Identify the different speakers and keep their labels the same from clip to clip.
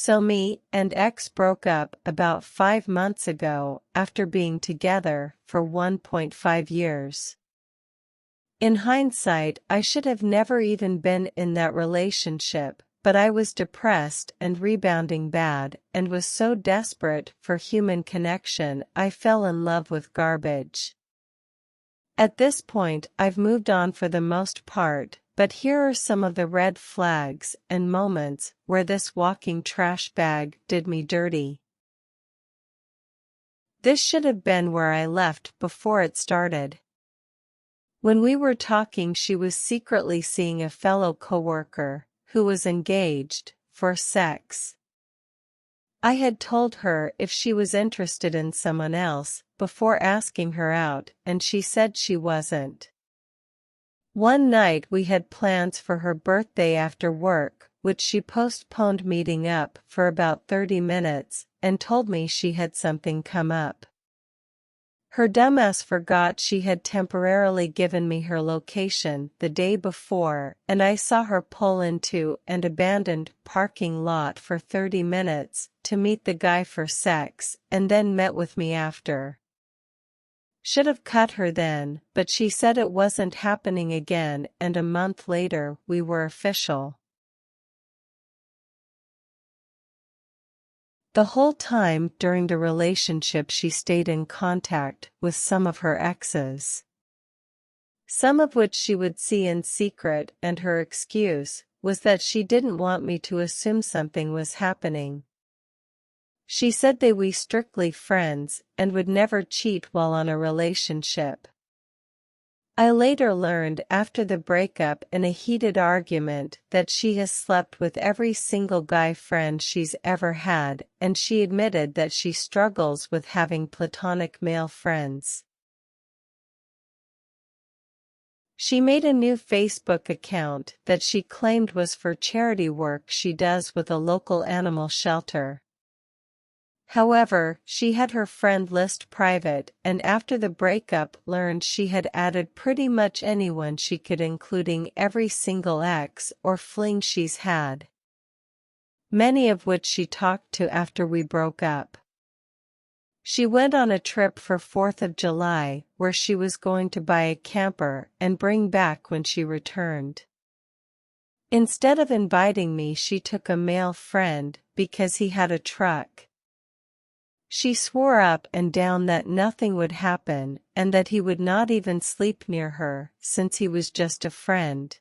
Speaker 1: So me and ex broke up about 5 months ago after being together for 1.5 years. In hindsight, I should have never even been in that relationship, but I was depressed and rebounding bad and was so desperate for human connection I fell in love with garbage. At this point I've moved on for the most part, but here are some of the red flags and moments where this walking trash bag did me dirty. This should have been where I left before it started. When we were talking, she was secretly seeing a fellow coworker, who was engaged, for sex. I had told her if she was interested in someone else, before asking her out, and she said she wasn't. One night we had plans for her birthday after work, which she postponed meeting up for about 30 minutes, and told me she had something come up. Her dumbass forgot she had temporarily given me her location the day before, and I saw her pull into an abandoned parking lot for 30 minutes to meet the guy for sex, and then met with me after. Should have cut her then, but she said it wasn't happening again, and a month later we were official. The whole time during the relationship she stayed in contact with some of her exes. Some of which she would see in secret, and her excuse was that she didn't want me to assume something was happening. She said they were strictly friends and would never cheat while on a relationship. I later learned after the breakup in a heated argument that she has slept with every single guy friend she's ever had, and she admitted that she struggles with having platonic male friends. She made a new Facebook account that she claimed was for charity work she does with a local animal shelter. However, she had her friend list private, and after the breakup learned she had added pretty much anyone she could, including every single ex or fling she's had. Many of which she talked to after we broke up. She went on a trip for 4th of July where she was going to buy a camper and bring back when she returned. Instead of inviting me, she took a male friend because he had a truck. She swore up and down that nothing would happen and that he would not even sleep near her since he was just a friend.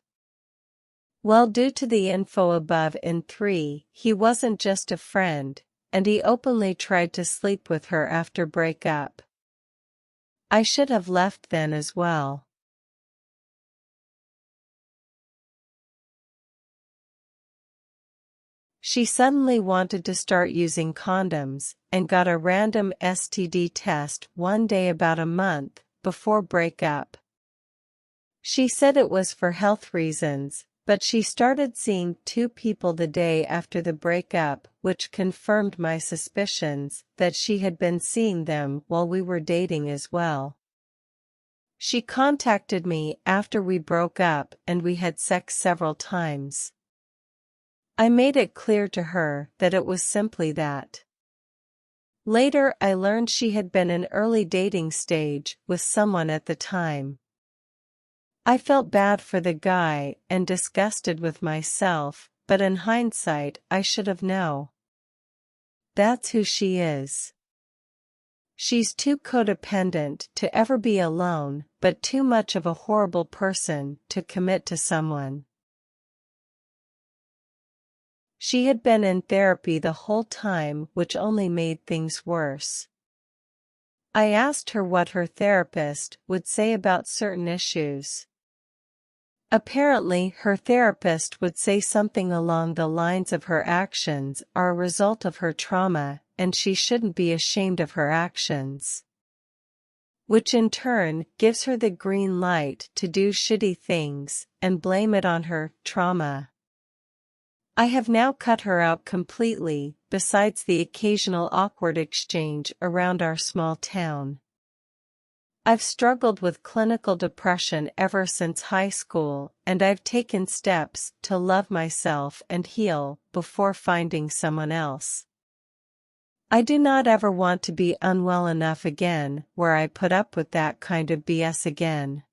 Speaker 1: Well, due to the info above in 3, he wasn't just a friend, and he openly tried to sleep with her after breakup. I should have left then as well. She suddenly wanted to start using condoms, and got a random STD test one day about a month before breakup. She said it was for health reasons, but she started seeing 2 people the day after the breakup, which confirmed my suspicions that she had been seeing them while we were dating as well. She contacted me after we broke up and we had sex several times. I made it clear to her that it was simply that. Later I learned she had been in early dating stage with someone at the time. I felt bad for the guy and disgusted with myself, but in hindsight I should have known. That's who she is. She's too codependent to ever be alone, but too much of a horrible person to commit to someone. She had been in therapy the whole time, which only made things worse. I asked her what her therapist would say about certain issues. Apparently, her therapist would say something along the lines of her actions are a result of her trauma, and she shouldn't be ashamed of her actions. Which in turn gives her the green light to do shitty things and blame it on her trauma. I have now cut her out completely, besides the occasional awkward exchange around our small town. I've struggled with clinical depression ever since high school, and I've taken steps to love myself and heal before finding someone else. I do not ever want to be unwell enough again where I put up with that kind of BS again.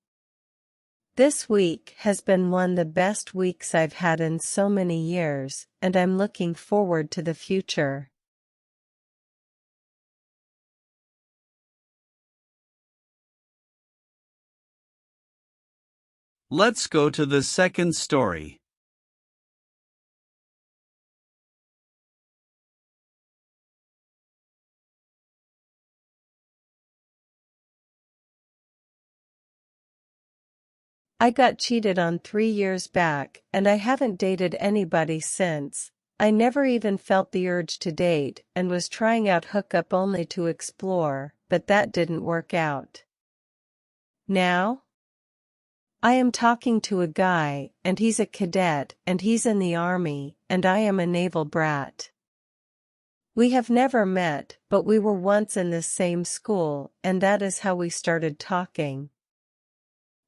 Speaker 1: This week has been one of the best weeks I've had in so many years, and I'm looking forward to the future.
Speaker 2: Let's go to the second story.
Speaker 1: I got cheated on 3 years back, and I haven't dated anybody since. I never even felt the urge to date and was trying out hookup only to explore, but that didn't work out. Now? I am talking to a guy, and he's a cadet, and he's in the army, and I am a naval brat. We have never met, but we were once in the same school, and that is how we started talking.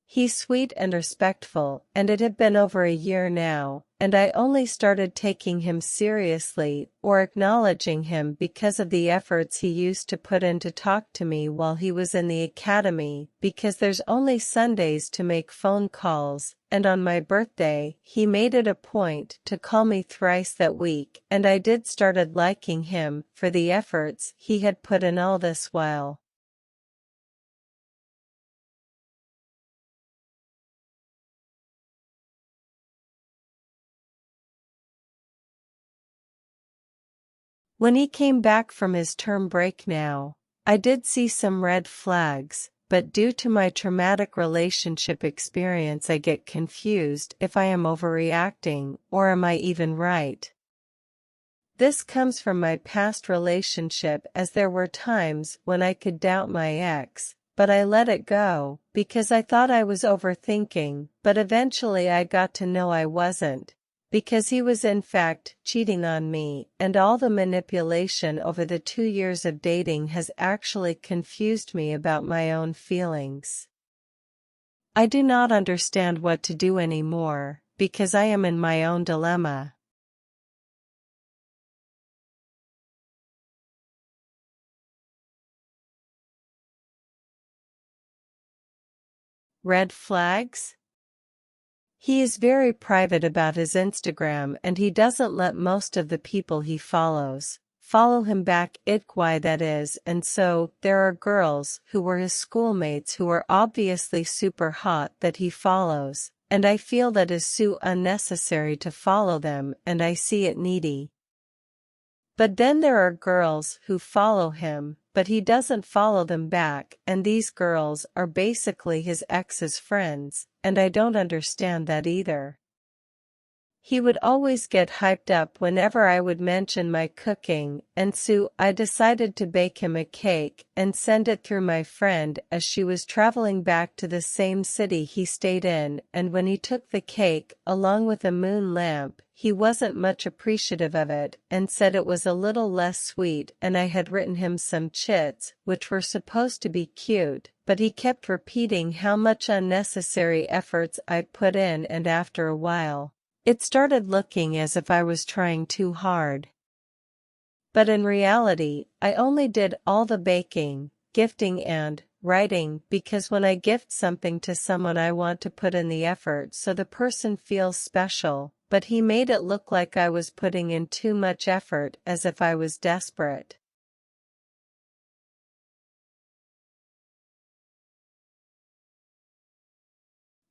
Speaker 1: He's sweet and respectful, and it had been over a year now, and I only started taking him seriously or acknowledging him because of the efforts he used to put in to talk to me while he was in the academy, because there's only Sundays to make phone calls, and on my birthday, he made it a point to call me thrice that week, and I did started liking him for the efforts he had put in all this while. When he came back from his term break now, I did see some red flags, but due to my traumatic relationship experience I get confused if I am overreacting or am I even right. This comes from my past relationship, as there were times when I could doubt my ex, but I let it go because I thought I was overthinking, but eventually I got to know I wasn't, because he was in fact cheating on me, and all the manipulation over the 2 years of dating has actually confused me about my own feelings. I do not understand what to do anymore, because I am in my own dilemma. Red flags? He is very private about his Instagram, and he doesn't let most of the people he follows follow him back, why that is, and so there are girls who were his schoolmates who are obviously super hot that he follows, and I feel that is so unnecessary to follow them, and I see it needy. But then there are girls who follow him, but he doesn't follow them back, and these girls are basically his ex's friends, and I don't understand that either. He would always get hyped up whenever I would mention my cooking, and so I decided to bake him a cake and send it through my friend as she was traveling back to the same city he stayed in, and when he took the cake along with a moon lamp, he wasn't much appreciative of it and said it was a little less sweet, and I had written him some chits, which were supposed to be cute, but he kept repeating how much unnecessary efforts I'd put in, and after a while, it started looking as if I was trying too hard. But in reality, I only did all the baking, gifting and writing, because when I gift something to someone I want to put in the effort so the person feels special, but he made it look like I was putting in too much effort, as if I was desperate.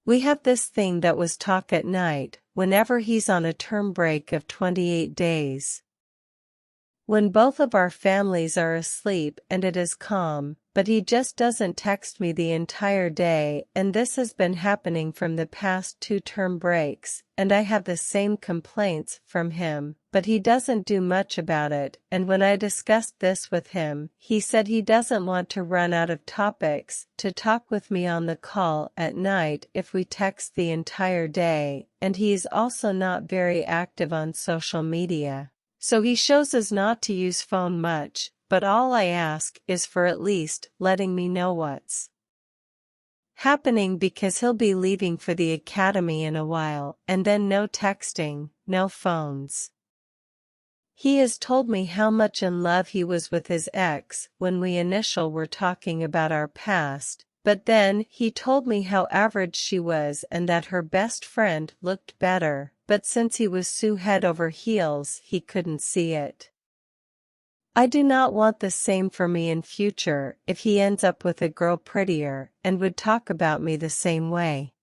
Speaker 1: We have this thing that was talk at night, whenever he's on a term break of 28 days. When both of our families are asleep and it is calm, but he just doesn't text me the entire day, and this has been happening from the past 2 term breaks, and I have the same complaints from him, but he doesn't do much about it, and when I discussed this with him, he said he doesn't want to run out of topics to talk with me on the call at night if we text the entire day, and he is also not very active on social media. So he shows us not to use phone much, but all I ask is for at least letting me know what's Happening because he'll be leaving for the academy in a while, and then no texting, no phones. He has told me how much in love he was with his ex when we initial were talking about our past, but then he told me how average she was and that her best friend looked better, but since he was so head over heels he couldn't see it. I do not want the same for me in future if he ends up with a girl prettier and would talk about me the same way.